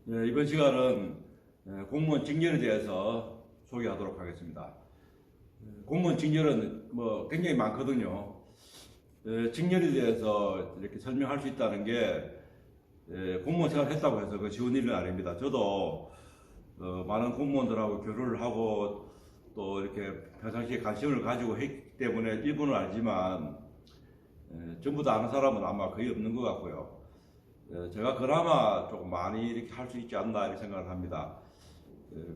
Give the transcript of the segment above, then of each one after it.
네, 이번 시간은 공무원 직렬에 대해서 소개하도록 하겠습니다. 공무원 직렬은 굉장히 많거든요. 직렬에 대해서 이렇게 설명할 수 있다는 게 공무원 생활을 했다고 해서 그 쉬운 일은 아닙니다. 저도 많은 공무원들하고 교류를 하고 또 이렇게 평상시에 관심을 가지고 했기 때문에 일부는 알지만 전부 다 아는 사람은 아마 거의 없는 것 같고요. 제가 그나마 조금 많이 이렇게 할 수 있지 않나 이렇게 생각을 합니다.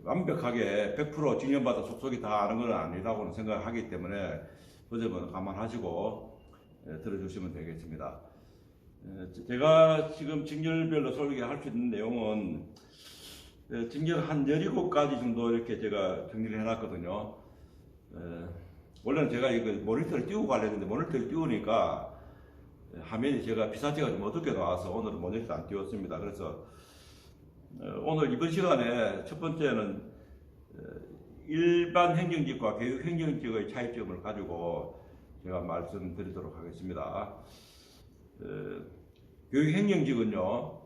완벽하게 100% 직렬마다 속속이 다 아는 건 아니라고는 생각을 하기 때문에 그 점은 감안하시고 들어주시면 되겠습니다. 제가 지금 직렬별로 소개할 수 있는 내용은 직렬 한 17가지 정도 이렇게 제가 정리를 해놨거든요. 원래는 제가 이거 모니터를 띄우고 가려는데 모니터를 띄우니까 화면이 제가 피사체가 좀 어둡게 나와서 오늘은 모니터 안 띄웠습니다. 그래서 오늘 이번 시간에 첫 번째는 일반 행정직과 교육 행정직의 차이점을 가지고 제가 말씀드리도록 하겠습니다. 교육 행정직은요,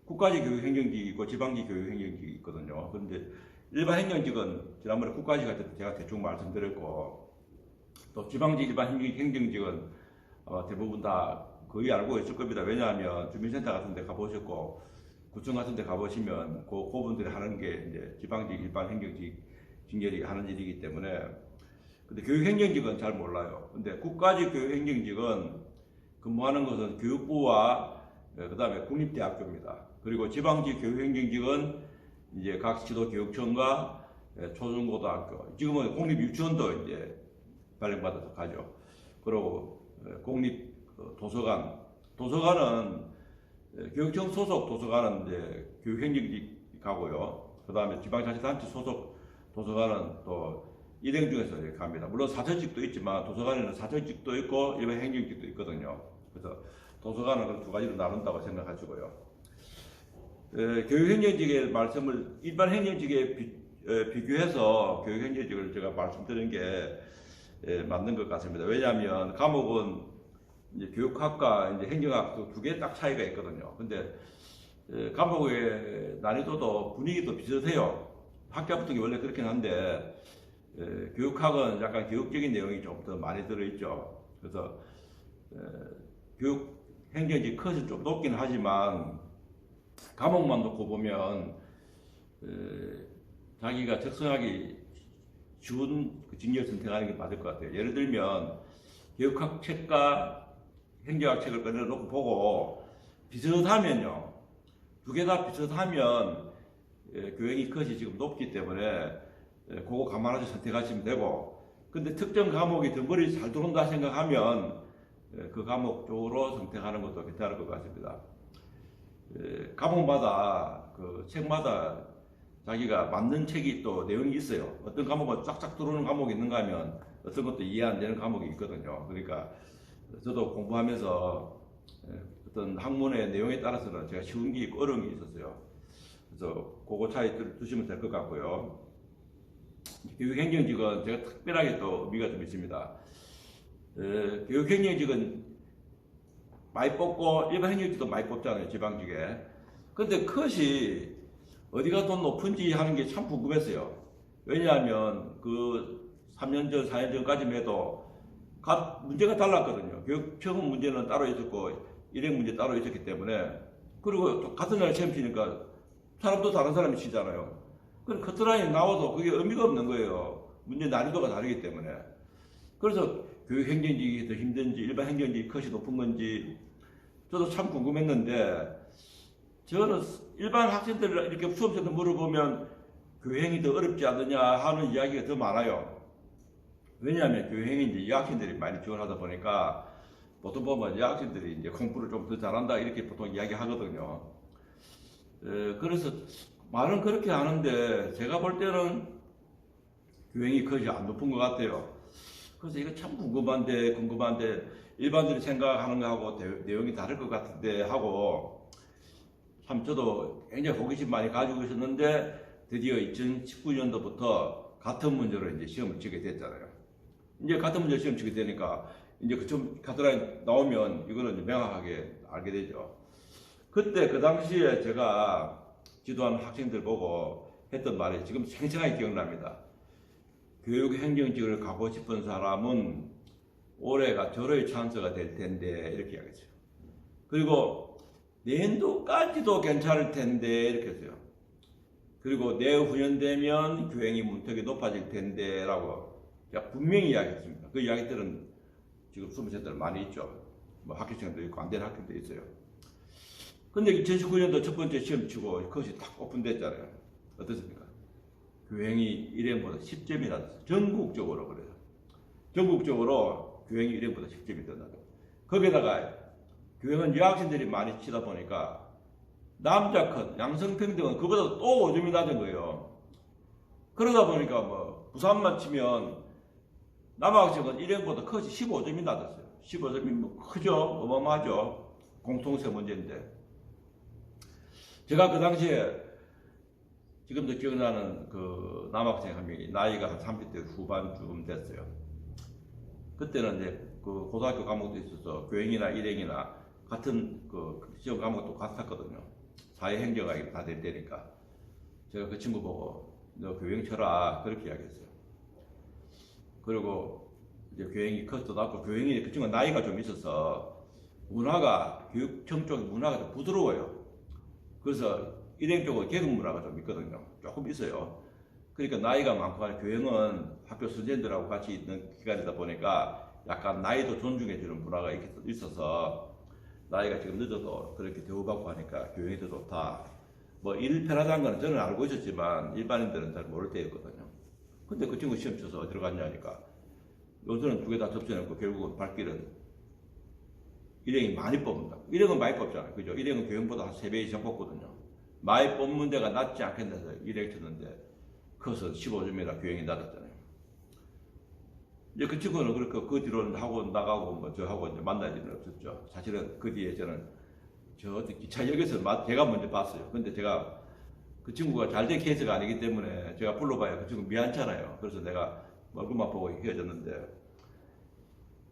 국가직 교육 행정직이 있고 지방직 교육 행정직이 있거든요. 그런데 일반 행정직은 지난번에 국가직 할 때 제가 대충 말씀드렸고, 또 지방직 일반 행정직은 대부분 다 거의 알고 있을 겁니다. 왜냐하면 주민센터 같은 데 가보셨고 구청 같은 데 가보시면 그분들이 하는 게 이제 지방직 일반 행정직 직렬이 하는 일이기 때문에. 근데 교육행정직은 잘 몰라요. 근데 국가직 교육행정직은 근무하는 것은 교육부와 그 다음에 국립대학교입니다. 그리고 지방직 교육행정직은 이제 각 지도교육청과 초중고등학교, 지금은 공립유치원도 이제 발령받아서 가죠. 그리고 공립 도서관, 도서관은 교육청 소속 도서관은 이제 교육행정직 가고요. 그 다음에 지방자치단체 소속 도서관은 또 일행 중에서 이렇게 갑니다. 물론 사천직도 있지만 도서관에는 사천직도 있고 일반 행정직도 있거든요. 그래서 도서관은 그 두 가지로 나눈다고 생각하시고요. 교육행정직의 말씀을 일반 행정직에 비교해서 교육행정직을 제가 말씀드린 게 맞는 것 같습니다. 왜냐하면 과목은 이제 교육학과 이제 행정학 두 개 딱 차이가 있거든요. 근데 과목의 난이도도 분위기도 비슷해요. 학교 같은 게 원래 그렇긴 한데 교육학은 약간 교육적인 내용이 좀 더 많이 들어있죠. 그래서 교육 행정직 컷이 좀 높긴 하지만 과목만 놓고 보면 자기가 적성하기 쉬운 직렬 선택하는 게 맞을 것 같아요. 예를 들면 교육학 책과 행정학 책을 꺼내놓고 보고 비슷하면요, 두 개 다 비슷하면 교행이 컷이 지금 높기 때문에 그거 감안해서 선택하시면 되고, 근데 특정 과목이 덩어리 잘 들어온다 생각하면 그 과목 쪽으로 선택하는 것도 괜찮을 것 같습니다. 과목마다 그 책마다 자기가 맞는 책이 또 내용이 있어요. 어떤 과목은 쫙쫙 들어오는 과목이 있는가 하면 어떤 것도 이해 안 되는 과목이 있거든요. 그러니까 저도 공부하면서 어떤 학문의 내용에 따라서는 제가 쉬운 게 있고 어려운 게 있었어요. 그래서 그거 차이 두시면 될 것 같고요. 교육행정직은 제가 특별하게 또 의미가 좀 있습니다. 교육행정직은 많이 뽑고 일반 행정직도 많이 뽑잖아요, 지방직에. 근데 컷이 어디가 더 높은지 하는 게 참 궁금했어요. 왜냐하면 그 3년 전, 4년 전까지만 해도 문제가 달랐거든요. 교육청 문제는 따로 있었고 일행 문제 따로 있었기 때문에. 그리고 또 같은 날 시험 치니까 사람도 다른 사람이 치잖아요. 그럼 커트라인이 나와도 그게 의미가 없는 거예요. 문제 난이도가 다르기 때문에. 그래서 교육행정직이 더 힘든지 일반 행정직이 컷이 높은 건지 저도 참 궁금했는데, 저는 일반 학생들 이렇게 수험생들 물어보면 교행이 더 어렵지 않느냐 하는 이야기가 더 많아요. 왜냐하면 교행이 이제 여학생들이 많이 지원하다 보니까 보통 보면 여학생들이 이제 공부를 좀 더 잘한다 이렇게 보통 이야기 하거든요. 그래서 말은 그렇게 하는데 제가 볼 때는 교행이 컷이 안 높은 것 같아요. 그래서 이거 참 궁금한데 일반들이 생각하는 거하고 내용이 다를 것 같은데 하고 참 저도 굉장히 호기심 많이 가지고 있었는데 드디어 2019년도부터 같은 문제로 이제 시험을 치게 됐잖아요. 이제 같은 문제 시험 치게 되니까 이제 그 좀 카드라인 나오면 이거는 이제 명확하게 알게 되죠. 그때 그 당시에 제가 지도하는 학생들 보고 했던 말이 지금 생생하게 기억납니다. 교육행정직을 가고 싶은 사람은 올해가 절호의 찬스가 될 텐데 이렇게 이야기했어요. 그리고 내년도까지도 괜찮을 텐데 이렇게 했어요. 그리고 내후년 되면 교행이 문턱이 높아질 텐데 라고 분명히 이야기했습니다. 그 이야기들은 지금 수험생들 많이 있죠. 뭐 학교생도 있고 안 되는 학교도 있어요. 근데 2019년도 첫 번째 시험 치고 그것이 딱 오픈됐잖아요. 어떻습니까? 교행이 1행보다 10점이 낮았어요. 전국적으로 그래요. 전국적으로 교행이 1행보다 10점이 더 낮아요. 거기다가 교행은 여학생들이 많이 치다 보니까 남자 컷, 양성평등은 그보다 또 5점이 낮은 거예요. 그러다 보니까 뭐 부산만 치면 남학생은 1행보다 컷이 15점이 낮았어요. 15점이 뭐 크죠? 어마어마하죠? 공통세 문제인데. 제가 그 당시에 지금도 기억나는 그 남학생 한 명이 나이가 한 30대 후반쯤 됐어요. 그때는 이제 그 고등학교 과목도 있어서 교행이나 일행이나 같은 그 시험 과목도 같았거든요. 사회행정학이 다 될 때니까. 제가 그 친구 보고 너 교행 쳐라 그렇게 이야기했어요. 그리고 이제 교행이 컷도 낮고 교행이 그 친구가 나이가 좀 있어서 문화가 교육청 쪽 문화가 좀 부드러워요. 그래서 일행 쪽은 계급 문화가 좀 있거든요. 조금 있어요. 그러니까 나이가 많고 교행은 학교 선생들하고 같이 있는 기간이다 보니까 약간 나이도 존중해주는 문화가 있어서 나이가 지금 늦어도 그렇게 대우받고 하니까 교행이 더 좋다. 뭐 일 편하다는 건 저는 알고 있었지만 일반인들은 잘 모를 때였거든요. 근데 그 친구 시험 쳐서 어디로 갔냐니까 요새는 두 개 다 접전했고 결국은 발길은 일행이 많이 뽑는다. 일행은 많이 뽑잖아요. 그죠? 일행은 교행보다 한 3배 이상 뽑거든요. 많이 뽑는 데가 낮지 않겠나 해서 일행 쳤는데 커서 15점이라 교행이 낮았잖아요. 이제 그 친구는 그렇게 그 뒤로는 학원 나가고 뭐 저하고 이제 만날 일은 없었죠. 사실은 그 뒤에 저는 저 기차역에서 제가 먼저 봤어요. 근데 제가 그 친구가 잘 된 케이스가 아니기 때문에 제가 불러봐야 그 친구 미안찮아요. 그래서 내가 얼굴만 보고 헤어졌는데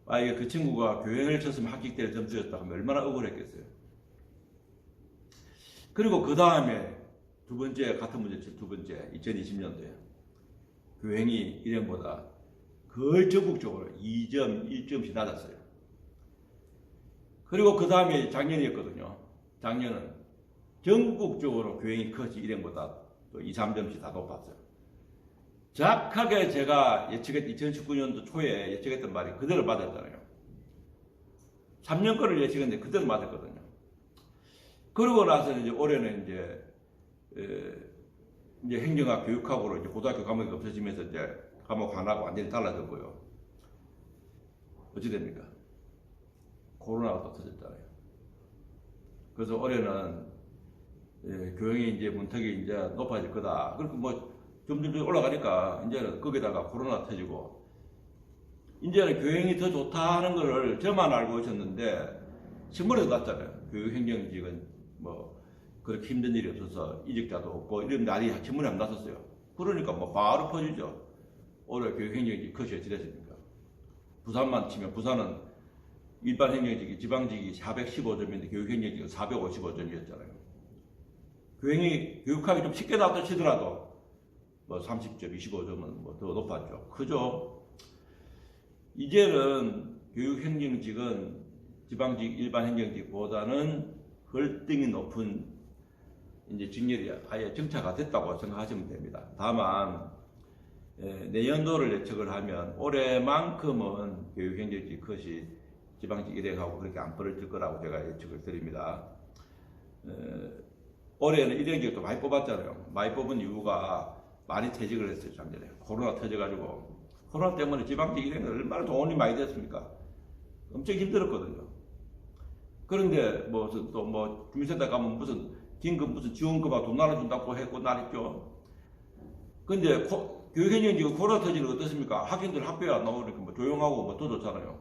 만약에 그 친구가 교행을 쳤으면 합격될 점수였다 하면 얼마나 억울했겠어요. 그리고 그 다음에 두 번째 같은 문제 칠 두 번째 2020년도에 교행이 1행보다 거의 전국적으로 2점, 1점씩 낮았어요. 그리고 그 다음에 작년이었거든요. 작년은 전국적으로 교행이 컷이 1행보다 또 2, 3점씩 다 높았어요. 정확하게 제가 예측했던 2019년도 초에 예측했던 말이 그대로 맞았잖아요. 3년 거를 예측했는데 그대로 맞았거든요. 그러고 나서 이제 올해는 이제 행정학 교육학으로 이제 고등학교 과목이 없어지면서 이제 과목 하나가 완전히 달라졌고요. 어찌 됩니까? 코로나가 또 터졌잖아요. 그래서 올해는 교행이 이제 문턱이 이제 높아질 거다. 그리고 뭐 점점 올라가니까 이제는 거기다가 코로나 터지고 이제는 교행이 더 좋다 하는 거를 저만 알고 있었는데 신문에도 났잖아요. 교육행정직은 뭐 그렇게 힘든 일이 없어서 이직자도 없고 이런 날이 신문에 안 났었어요. 그러니까 뭐 바로 퍼지죠. 올해 교육행정직 컷이 어찌 됐습니까? 부산만 치면 부산은 일반 행정직이 지방직이 415점인데 교육행정직은 455점이었잖아요. 교육학이 좀 쉽게 나왔다 치더라도 뭐 30점, 25점은 뭐 더 높았죠. 크죠? 이제는 교육행정직은 지방직, 일반 행정직보다는 월등히 높은 이제 직렬이 아예 정착가 됐다고 생각하시면 됩니다. 다만 내년도를 예측을 하면 올해만큼은 교육행정직 컷이 지방직 일행하고 그렇게 안 벌어질 거라고 제가 예측을 드립니다. 올해는 일행직도 많이 뽑았잖아요. 많이 뽑은 이유가 많이 퇴직을 했어요. 작년에 코로나 터져가지고 코로나 때문에 지방직 일행은 얼마나 돈이 많이 됐습니까? 엄청 힘들었거든요. 그런데 뭐 주민센터 가면 무슨 긴급 무슨 지원금하고 돈 나눠준다고 했고 나랬죠. 근데 교육행정직은 코로나 터지는 어떻습니까? 학생들 학교에 안 나오니까 뭐 조용하고 뭐 더 좋잖아요.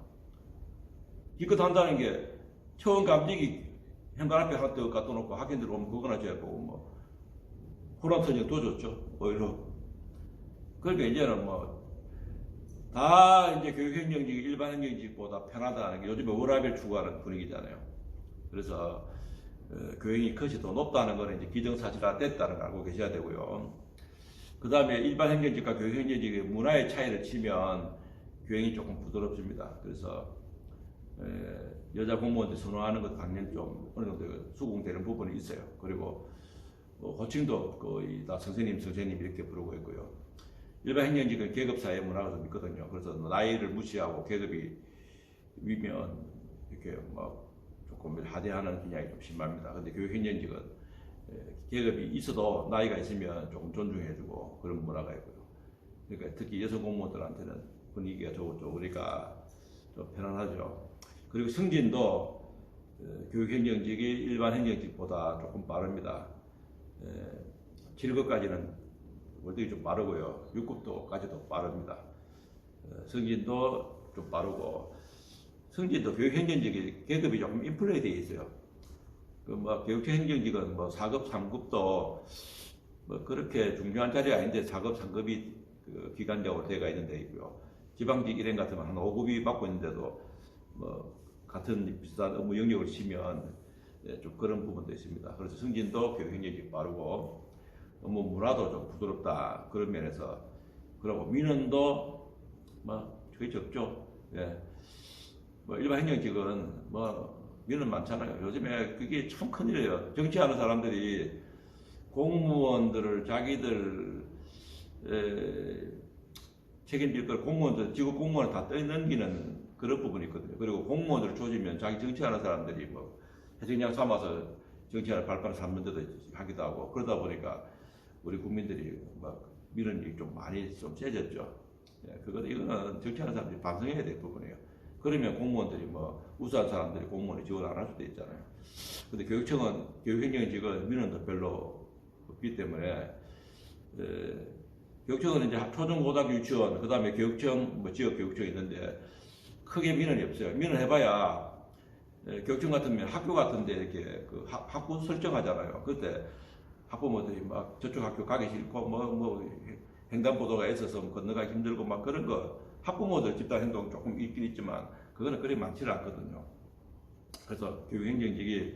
기껏 한다는 게 처음 감독이 현관 앞에 하나 갖다 놓고 학생들 오면 그거나 줘야 보고 뭐 코로나 터지는 더 좋죠. 오히려. 그러니까 이제는 뭐 다 이제 교육행정직이 일반 행정직보다 편하다는 게 요즘에 워라밸 추구하는 분위기잖아요. 그래서 교행이 컷이 더 높다는 거는 이제 기정사실화 됐다는 걸 알고 계셔야 되고요. 그 다음에 일반 행정직과 교육 행정직의 문화의 차이를 치면 교행이 조금 부드럽습니다. 그래서 여자 공무원들이 선호하는 것 당연히 좀 어느 정도 수긍되는 부분이 있어요. 그리고 호칭도 거의 다 선생님 이렇게 부르고 있고요. 일반 행정직은 계급사회 문화가 좀 있거든요. 그래서 나이를 무시하고 계급이 위면 이렇게 막 조금 하대하는 경향이 좀 심합니다. 근데 교육 행정직은 계급이 있어도 나이가 있으면 조금 존중해주고 그런 문화가 있고요. 그러니까 특히 여성 공무원들한테는 분위기가 좋고 우리가 좀 편안하죠. 그리고 승진도 교육 행정직이 일반 행정직보다 조금 빠릅니다. 7급까지는 월등히 좀 빠르고요. 6급도까지도 빠릅니다. 승진도 좀 빠르고, 승진도 교육행정직이 계급이 조금 인플레이 되어 있어요. 교육행정직은 4급, 3급도 그렇게 중요한 자리가 아닌데 4급, 3급이 기간적으로 되어 있는 데 있고요. 지방직 일행 같으면 한 5급이 받고 있는데도 같은 비슷한 업무 영역을 치면 좀 그런 부분도 있습니다. 그래서 승진도 교육행정직 빠르고 업무 문화도 좀 부드럽다 그런 면에서, 그리고 민원도 거의 적죠. 예. 일반 행정직은 민원 많잖아요. 요즘에 그게 참 큰일이에요. 정치하는 사람들이 공무원들을 자기들 책임질 걸 공무원들, 지구 공무원을 다 떠넘기는 그런 부분이 있거든요. 그리고 공무원들을 조지면 자기 정치하는 사람들이 해적량 삼아서 정치하는 발판을 삼는데도 하기도 하고, 그러다 보니까 우리 국민들이 민원이 좀 많이 좀 세졌죠. 예, 이거는 정치하는 사람들이 반성해야 될 부분이에요. 그러면 공무원들이 우수한 사람들이 공무원에 지원 안 할 수도 있잖아요. 근데 교육행정직은 민원도 별로 없기 때문에, 교육청은 이제 초중 고등학교 유치원, 그 다음에 교육청, 지역 교육청이 있는데, 크게 민원이 없어요. 민원 해봐야, 교육청 같으면 학교 같은데 이렇게 학부 설정하잖아요. 그때 학부모들이 저쪽 학교 가기 싫고, 횡단보도가 있어서 건너가기 힘들고 그런 거, 학부모들 집단 행동 조금 있긴 있지만, 그거는 그리 많지는 않거든요. 그래서 교육행정직이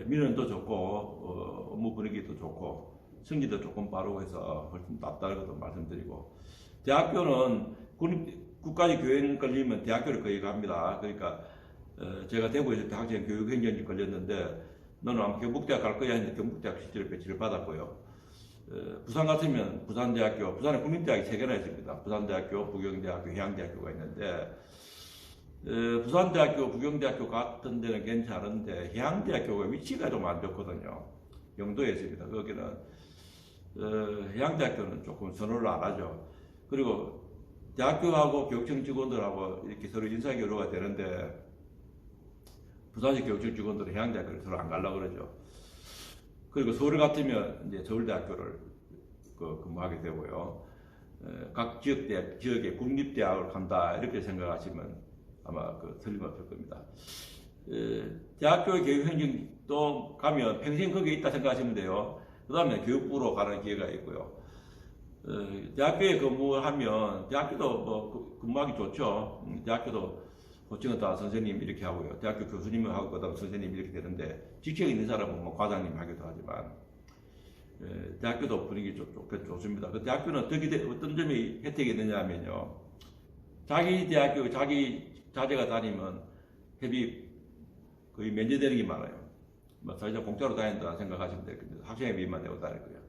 민원도 좋고, 업무 분위기도 좋고, 승진도 조금 빠르고 해서 훨씬 낫다는 것도 말씀드리고, 대학교는 국가직 교행 걸리면 대학교를 거의 갑니다. 그러니까 제가 대구에 있을 때 학생 교육행정직 걸렸는데, 너는 아마 경북대학 갈 거야 했는데 경북대학 실제로 배치를 받았고요. 부산 같으면 부산대학교, 부산에 국민대학이 3개나 있습니다. 부산대학교, 부경대학교, 해양대학교가 있는데, 부산대학교, 부경대학교 같은 데는 괜찮은데 해양대학교가 위치가 좀 안 좋거든요. 영도에 있습니다. 거기는 해양대학교는 조금 선호를 안 하죠. 그리고 대학교하고 교육청 직원들하고 이렇게 서로 인사교류가 되는데, 부산시 교육청 직원들은 해양대학교를 서로 안 가려고 그러죠. 그리고 서울 같으면 이제 서울대학교를 근무하게 되고요. 각 지역의 국립대학을 간다 이렇게 생각하시면 아마 틀림없을 겁니다. 대학교의 교육행정도 가면 평생 거기에 있다 생각하시면 돼요. 그 다음에 교육부로 가는 기회가 있고요. 대학교에 근무하면 대학교도 근무하기 좋죠. 대학교도 호칭은 다 선생님 이렇게 하고요. 대학교 교수님을 하고 그다음 선생님 이렇게 되는데, 직책이 있는 사람은 과장님 하기도 하지만, 대학교도 분위기 좋습니다. 그 대학교는 어떤 점이 혜택이 있느냐면요, 자기 대학교 자기 자제가 다니면 회비 거의 면제되는 게 많아요. 사실상 공짜로 다닌다 생각하시면 될 겁니다. 학생회비만 내고 다닐 거예요.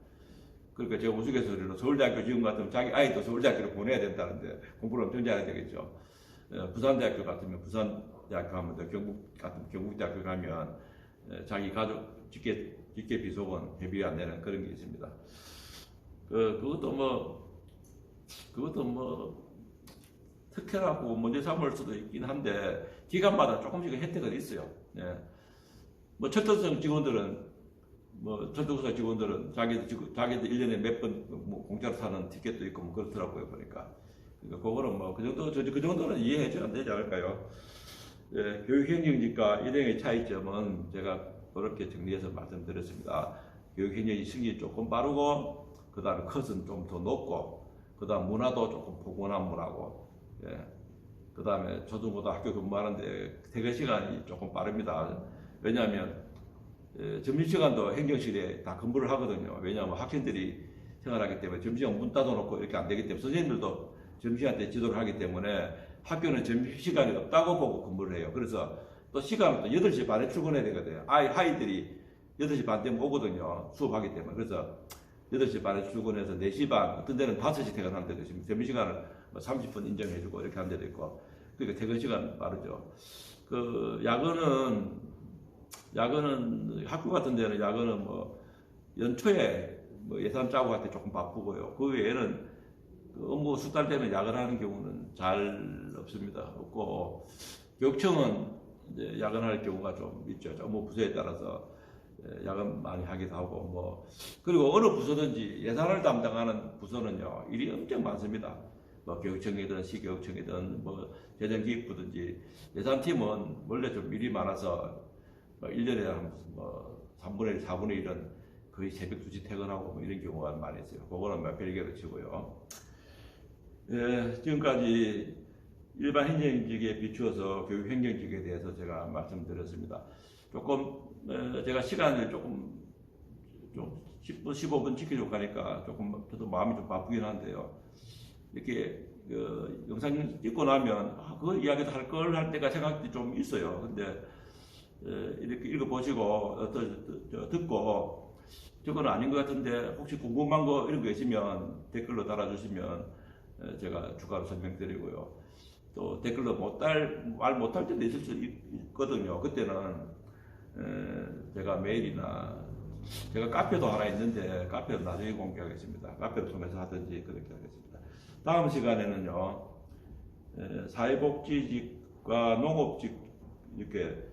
그러니까 제가 우스갯소리로 서울대학교 지금 같으면 자기 아이도 서울대학교로 보내야 된다는데 공부를 엄청 잘해야 되겠죠. 부산대학교 같으면 부산대학교 가면 돼. 경북 같으면 경북대학교 가면 자기 가족 직계 비속은 회비 안 내는 그런 게 있습니다. 그것도 특혜라고 먼저 삼을 수도 있긴 한데, 기간마다 조금씩 혜택은 있어요. 예. 철도성 직원들은, 철도사 직원들은 자기들 1년에 몇 번 공짜로 사는 티켓도 있고 그렇더라고요, 보니까. 그러니까 그거는 그 정도는 이해해줘야 되지 않을까요? 예, 교육행정직과 일행의 차이점은 제가 그렇게 정리해서 말씀드렸습니다. 교육행정직 승진이 조금 빠르고, 그 다음에 컷은 좀 더 높고, 그 다음 문화도 조금 포근한 문화고, 예. 그 다음에 초중고등학교 근무하는데 퇴근 시간이 조금 빠릅니다. 왜냐하면 점심시간도 행정실에 다 근무를 하거든요. 왜냐하면 학생들이 생활하기 때문에 점심시간 문 닫아놓고 이렇게 안 되기 때문에 선생님들도 점심시간 때 지도를 하기 때문에 학교는 점심시간이 없다고 보고 근무를 해요. 그래서 또 시간은 또 8시 반에 출근해야 되거든요. 아이들이 8시 반 되면 오거든요. 수업하기 때문에. 그래서 8시 반에 출근해서 4시 반, 어떤 데는 5시 퇴근하는 데도 있습니다. 점심시간을 30분 인정해주고 이렇게 하는 데도 있고. 그러니까 퇴근 시간 빠르죠. 그 야근은 학교 같은 데는 야근은 뭐 연초에 뭐 예산 짜고 할 때 조금 바쁘고요. 그 외에는 그 업무 수달 되면 야근하는 경우는 잘 없습니다. 없고 교육청은 이제 야근할 경우가 좀 있죠. 업무 부서에 따라서 야근 많이 하기도 하고 뭐 그리고 어느 부서든지 예산을 담당하는 부서는요 일이 엄청 많습니다. 뭐 교육청이든 시교육청이든 뭐 재정기획부든지 예산팀은 원래 좀 일이 많아서 뭐 1년에 뭐 3분의 1, 4분의 1은 거의 새벽 2시 퇴근하고 뭐 이런 경우가 많이 있어요. 그거는 뭐 별개로 치고요. 지금까지 일반 행정직에 비추어서 교육 행정직에 대해서 제가 말씀드렸습니다. 조금 제가 시간을 조금 좀 10분, 15분 지키려고 하니까 조금 저도 마음이 좀 바쁘긴 한데요. 이렇게 그 영상 찍고 나면 그 이야기도 할 걸 할 때가 생각이 좀 있어요. 근데 이렇게 읽어보시고 듣고 저거는 아닌 것 같은데 혹시 궁금한 거 이런 거 있으면 댓글로 달아주시면 제가 추가로 설명드리고요. 또 댓글로 말 못할 때도 있을 수 있거든요. 그때는 제가 메일이나 제가 카페도 하나 있는데 카페는 나중에 공개하겠습니다. 카페를 통해서 하든지 그렇게 하겠습니다. 다음 시간에는요 사회복지직과 농업직 이렇게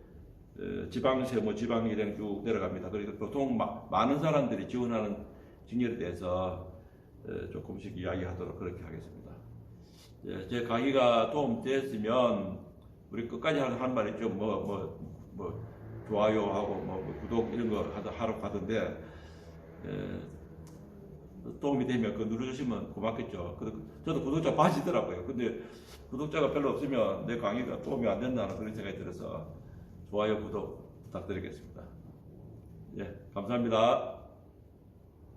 지방세무 지방일행 쭉 내려갑니다. 그리고 보통 많은 사람들이 지원하는 직렬에 대해서 조금씩 이야기하도록 그렇게 하겠습니다. 제 강의가 도움됐으면 우리 끝까지 하는 말 있죠. 뭐 좋아요하고 뭐 구독 이런 거 하러 가던데 도움이 되면 그거 눌러주시면 고맙겠죠. 저도 구독자 빠지더라고요. 근데 구독자가 별로 없으면 내 강의가 도움이 안 된다는 그런 생각이 들어서 좋아요, 구독 부탁드리겠습니다. 예, 감사합니다.